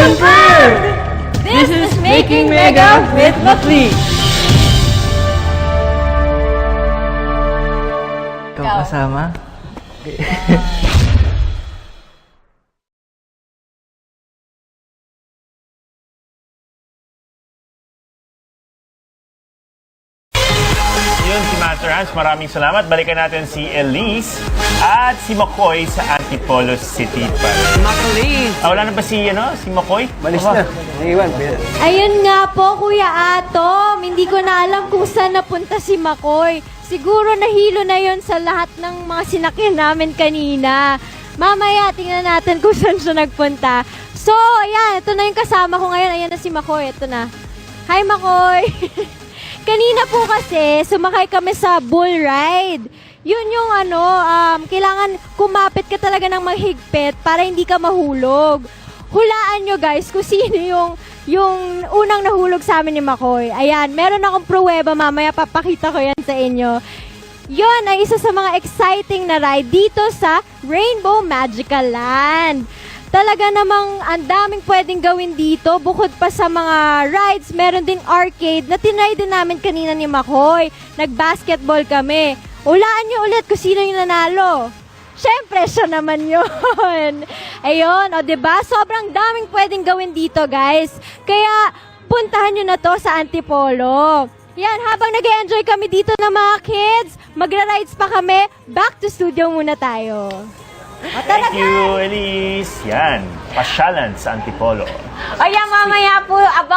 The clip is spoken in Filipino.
confirmed! This is Making Mega with Matli. Ikaw kasama? Yun si Master Hans, maraming salamat. Balikan natin si Elise at si McCoy sa Antipolo City pa. Wala na ba si McCoy? Malis na. Naiwan. Ayun nga po, Kuya Atom. Hindi ko na alam kung saan napunta si McCoy. Siguro nahilo na yon sa lahat ng mga sinakyan namin kanina. Mamaya, tingnan natin kung saan siya nagpunta. So, ayan. Ito na yung kasama ko ngayon. Ayan na si McCoy. Ito na. Hi, McCoy! Kanina po kasi, sumakay kami sa bull ride. Yun yung kailangan kumapit ka talaga ng mahigpit para hindi ka mahulog. Hulaan nyo guys kung sino yung unang nahulog sa amin ni McCoy. Ayan, meron akong pruweba mamaya, papakita ko yan sa inyo. Yun ay isa sa mga exciting na ride dito sa Rainbow Magical Land. Talaga namang ang daming pwedeng gawin dito. Bukod pa sa mga rides, meron ding arcade na tinry din namin kanina ni McCoy. Nag-basketball kami. Ulaan nyo ulit kung sino yung nanalo. Siyempre, siya naman yun. Ayun, o diba? Sobrang daming pwedeng gawin dito, guys. Kaya, puntahan nyo na to sa Antipolo. Yan, habang nag-enjoy kami dito ng mga kids, magra-rides pa kami, back to studio muna tayo. Thank you, Elise. Yan, pasyalan sa Antipolo. Ayan, mamaya po, abang